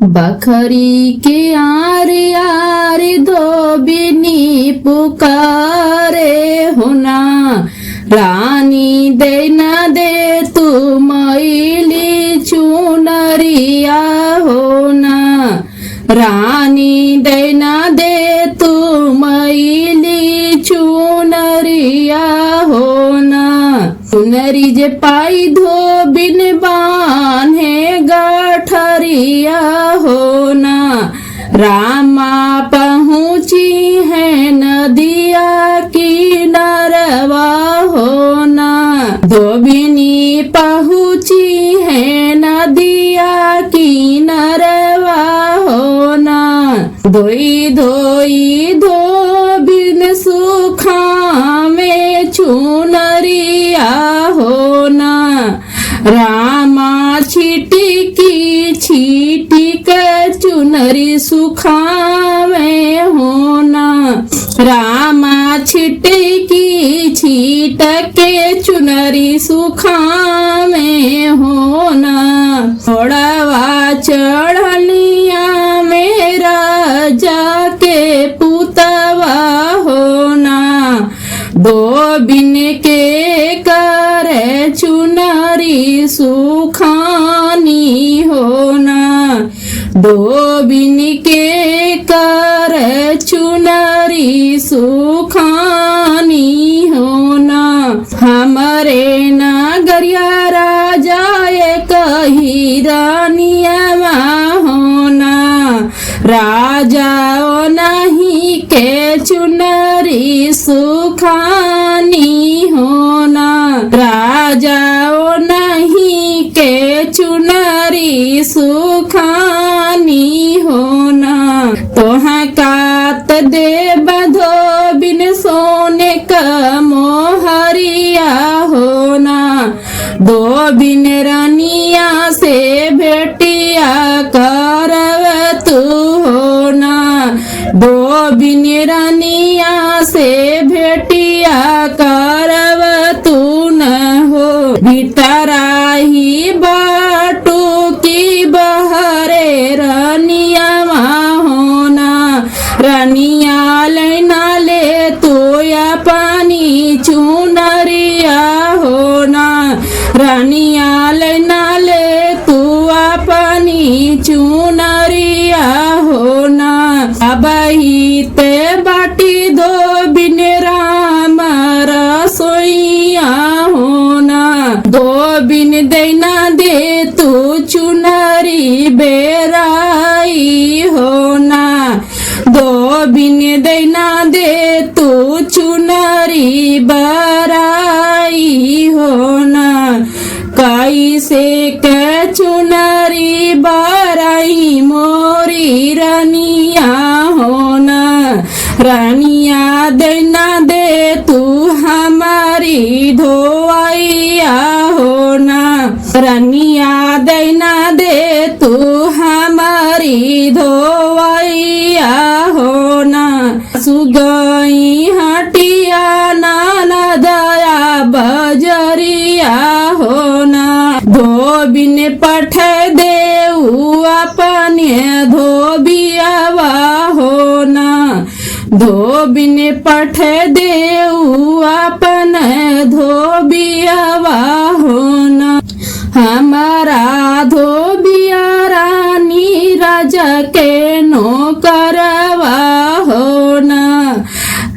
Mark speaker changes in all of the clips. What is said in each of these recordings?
Speaker 1: बखरी के आर आर धोबिनी पुकारे होना, रानी दे न दे तू मैली चुनरिया होना, रानी दे न दे तू मैली चुनरिया होना। चुनरी जे पाई धोबिन बान्हे गठरिया होना, रामा पहुँची है नदिया किनारवा होना, धोबिनी पहुँची है नदिया किनारवा होना। धोई धोई धोबिन सुखा में चुनरिया होना, रामा छिटिकी छिटिक चुनरी सुखावे होना, रामा छिटिकी छिटके चुनरी सुखावे होना। थोड़ावा चढ़निया मेरा जाके पुतवा होना, धोबिन के करे चुनरी सुखानी होना, धोबिन के करे चुनरी सुखानी होना। हमरे नगरिया राजा कही रानिया होना, राजा ओ नहीं के चुनरी सुखानी होना, राजा ओ नहीं के चुनरी सुखानी होना। तोहा कात दे धोबिन सोने का मोहरिया होना, धोबिन रानिया से भेटिया करव तू होना, धोबिन रानिया से भेटिया करव तू न हो। भीतराही बाटू की बहरे रानिया होना, रानिया लेना ले तो या पानी चुनरिया होना, रानिया लेना ले तू पानी चुनरिया होना। अबही ते बाटी धोबिन राम रसोइया होना, धोबिन देना दे तू चुनरी बेराई होना, धोबिन देना दे तू चुनरी बराई होना। कैसे के चुनरी बराई मोरी रानिया होना, रानिया देना दे तू हमारी धोइया होना, रानिया देना दे तू हमारी धोइया होना। सुगई हटिया नाना दया बजरिया होना, धोबिन पठ देऊ अपने धोबियावा होना, धोबिन पठ देऊ अपने धोबियावा होना। हमारा धोबिया रानी राजा के नौकरवा होना,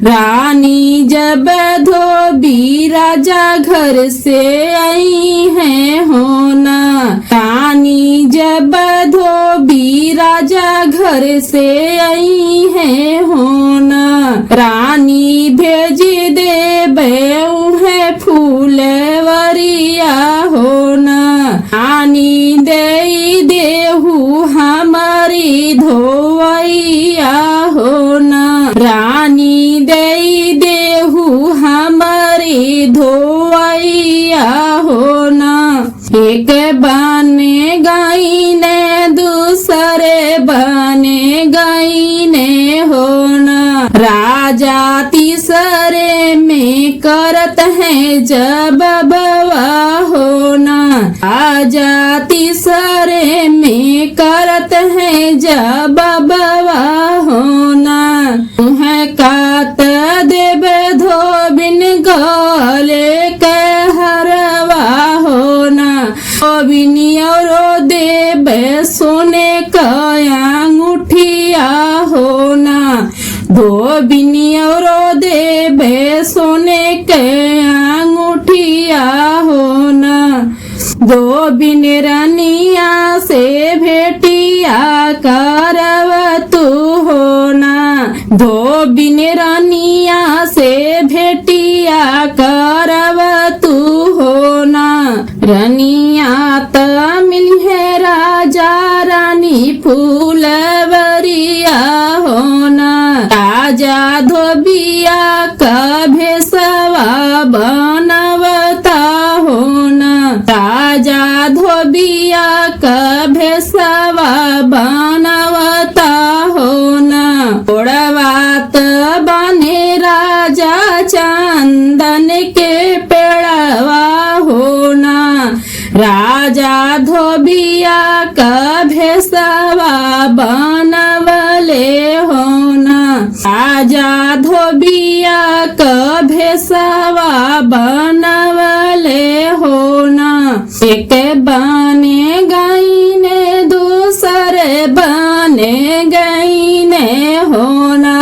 Speaker 1: रानी जब धोबी राजा घर से आई है होना, रानी जब धोबी राजा घर से आई है होना, रानी भेज दे है फूलवरिया होना, रानी दे देहू हमारी धोइया होना, रानी दे देहू हमारी धोइया होना। एक बने गाइने दूसरे बने गाइने होना, राजा तीसरे में करत है जब बवा होना, आजा तीसरे में करत है जब बाबा होना है कात देव धोबिन गले के हरवा होना बिनियो देव सोने का अंगूठिया होना धोबिनियो देव सोने के अंगूठिया होना धोबिन रानिया से भेटिया करव तू होना धोबिन रानिया से भेटिया करव तू होना रानिया तमिल है राजा रानी फूलवरिया होना राजा धोबिया का भेसवा बनवता होना राजा धोबिया का भेसवा बनवता होना ओड़वात बने राजा चंदन के पेड़वा होना राजा धोबिया का भेसवा बनवले होना राजा धोबिया का भेसवा बनवले होना एक बने गईने दूसरे बने गईने होना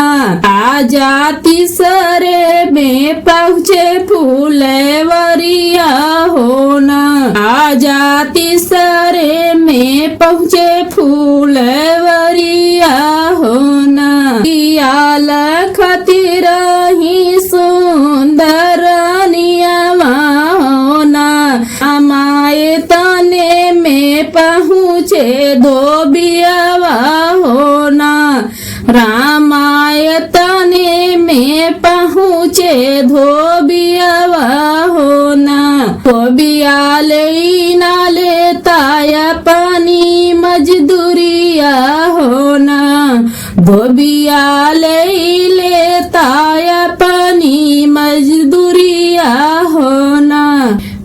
Speaker 1: आजा तीसरे में पहुँचे फूलवरिया होना आजा तीसरे में पहुँचे फूलवरिया होना कियाल खतिर ही सुंदर नियमा होना हमारे तने में पहुँचे धोबियावा होना रामायतने में पहुँचे धोबियावा होना धोबिया ले ताया पानी मजदूरिया होना धोबिया ले ताया पानी मजदूरिया होना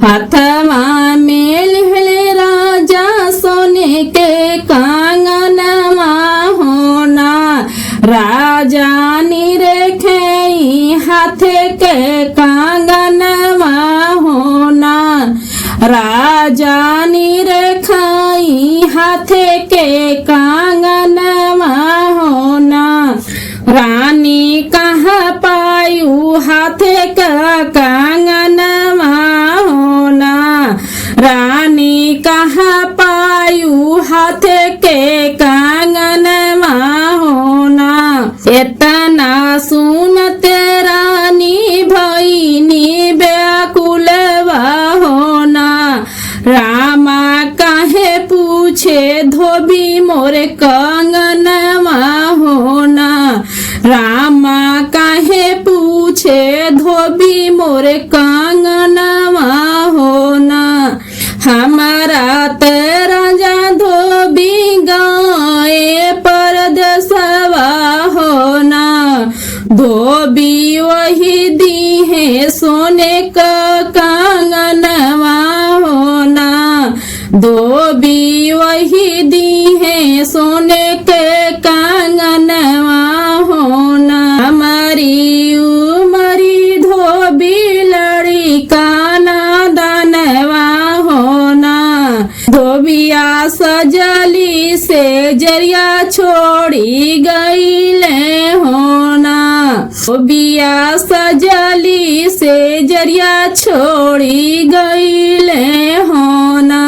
Speaker 1: हथवा में लिहले राजा सोने के कांगनवा होना राजा निरखे हाथे के कांगनवा होना राजा निरखाई हाथे के कांगनवा होना रानी कहाँ पायू हाथे का कांगनवा होना रानी कहाँ पायू हाथे के कांगनवा होना इतना सुनते रानी भईनी व्याकुलवा होना रामा काहे पूछे धोबी मोरे कंगनवा होना रामा काहे पूछे धोबी मोरे कंगनवा होना हमारा राजा धोबी गाए परदेसवा होना धोबी वही दी है सोने का कंगनवा होना धोबी वही दी है सोने के कंगनवा होना हमारी उमरी धोबी लड़ी काना दानवा होना धोबिया सजली से जरिया छोड़ी गईले होना धोबिया सजली से जरिया छोड़ी गईले होना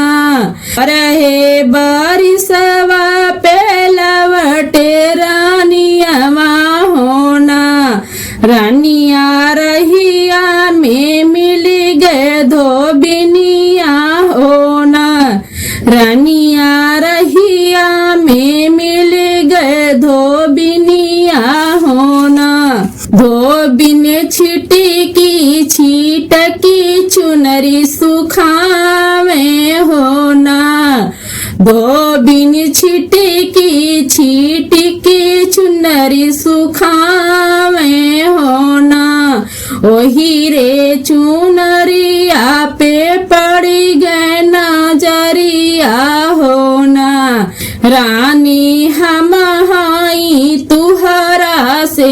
Speaker 1: रहे बारिशवा पे लवटे रानियावा होना रानिया रहिया में मिली गए धोबिनिया होना रानिया रहिया में मिल गए धोबिनिया होना धोबिन छिटी की छीट की चुनरी सुखावे होना धोबिन छिटी की छीट की चुनरी सुखावे होना ओही रे चुनरिया पे पड़ी गए ना बिया होना रानी हम हाई तुहरा से